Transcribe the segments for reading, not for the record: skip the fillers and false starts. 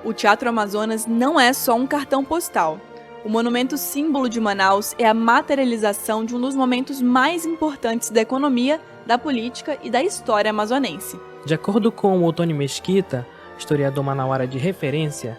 O Teatro Amazonas não é só um cartão postal. O monumento símbolo de Manaus é a materialização de um dos momentos mais importantes da economia, da política e da história amazonense. De acordo com o Otônio Mesquita, historiador manauara de referência,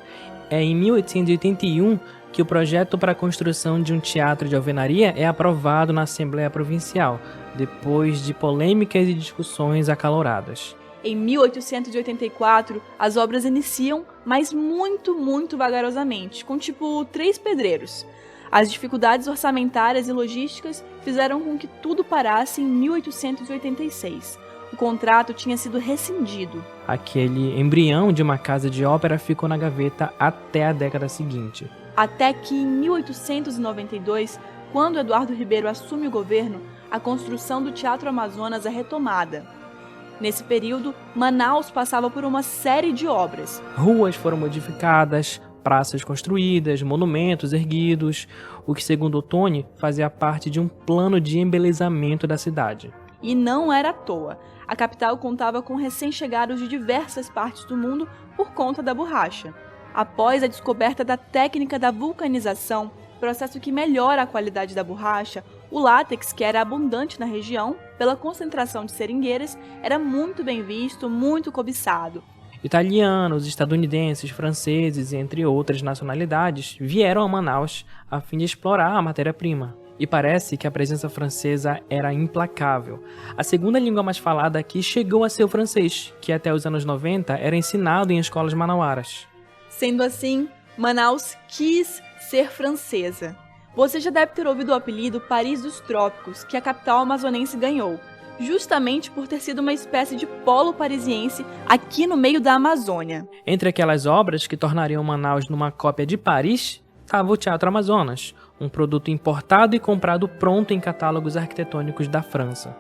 é em 1881 que o projeto para a construção de um teatro de alvenaria é aprovado na Assembleia Provincial, depois de polêmicas e discussões acaloradas. Em 1884, as obras iniciam, mas muito vagarosamente, com tipo 3 pedreiros. As dificuldades orçamentárias e logísticas fizeram com que tudo parasse em 1886. O contrato tinha sido rescindido. Aquele embrião de uma casa de ópera ficou na gaveta até a década seguinte. Até que em 1892, quando Eduardo Ribeiro assume o governo, a construção do Teatro Amazonas é retomada. Nesse período, Manaus passava por uma série de obras. Ruas foram modificadas, praças construídas, monumentos erguidos, o que, segundo Otônio, fazia parte de um plano de embelezamento da cidade. E não era à toa. A capital contava com recém-chegados de diversas partes do mundo por conta da borracha. Após a descoberta da técnica da vulcanização, processo que melhora a qualidade da borracha, o látex, que era abundante na região, pela concentração de seringueiras, era muito bem visto, muito cobiçado. Italianos, estadunidenses, franceses, entre outras nacionalidades, vieram a Manaus a fim de explorar a matéria-prima. E parece que a presença francesa era implacável. A segunda língua mais falada aqui chegou a ser o francês, que até os anos 90 era ensinado em escolas manauaras. Sendo assim, Manaus quis ser francesa. Você já deve ter ouvido o apelido Paris dos Trópicos, que a capital amazonense ganhou, justamente por ter sido uma espécie de polo parisiense aqui no meio da Amazônia. Entre aquelas obras que tornariam Manaus numa cópia de Paris, estava o Teatro Amazonas, um produto importado e comprado pronto em catálogos arquitetônicos da França.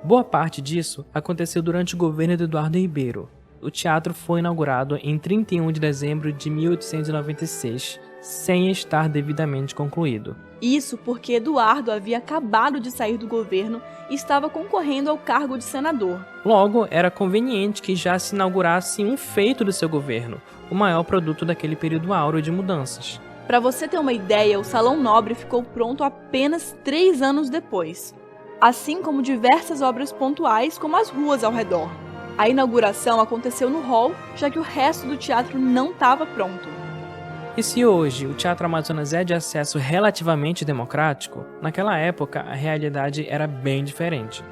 Boa parte disso aconteceu durante o governo de Eduardo Ribeiro. O teatro foi inaugurado em 31 de dezembro de 1896, sem estar devidamente concluído. Isso porque Eduardo havia acabado de sair do governo e estava concorrendo ao cargo de senador. Logo, era conveniente que já se inaugurasse um feito do seu governo, o maior produto daquele período áureo de mudanças. Para você ter uma ideia, o Salão Nobre ficou pronto apenas 3 anos depois, assim como diversas obras pontuais, como as ruas ao redor. A inauguração aconteceu no hall, já que o resto do teatro não estava pronto. E se hoje o Teatro Amazonas é de acesso relativamente democrático, naquela época a realidade era bem diferente.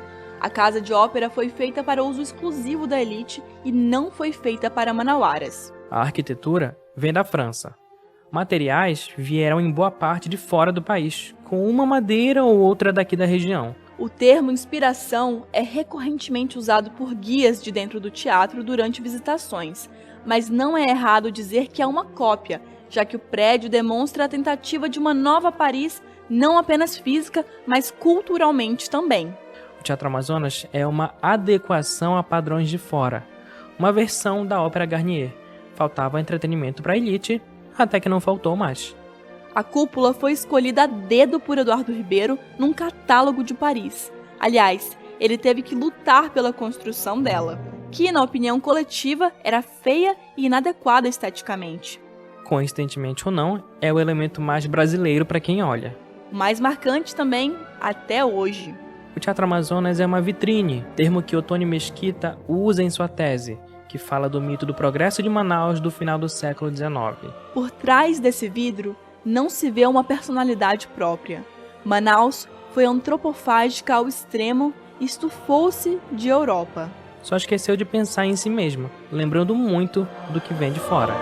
A casa de ópera foi feita para uso exclusivo da elite e não foi feita para manauaras. A arquitetura vem da França. Materiais vieram em boa parte de fora do país, com uma madeira ou outra daqui da região. O termo inspiração é recorrentemente usado por guias de dentro do teatro durante visitações, mas não é errado dizer que é uma cópia, já que o prédio demonstra a tentativa de uma nova Paris, não apenas física, mas culturalmente também. O Teatro Amazonas é uma adequação a padrões de fora, uma versão da Ópera Garnier. Faltava entretenimento para a elite, até que não faltou mais. A cúpula foi escolhida a dedo por Eduardo Ribeiro num catálogo de Paris. Aliás, ele teve que lutar pela construção dela, que, na opinião coletiva, era feia e inadequada esteticamente. Coincidentemente ou não, é o elemento mais brasileiro para quem olha. O mais marcante também, até hoje. O Teatro Amazonas é uma vitrine, termo que Otônio Mesquita usa em sua tese, que fala do mito do progresso de Manaus do final do século XIX. Por trás desse vidro, não se vê uma personalidade própria. Manaus foi antropofágica ao extremo e estufou-se de Europa. Só esqueceu de pensar em si mesma, lembrando muito do que vem de fora.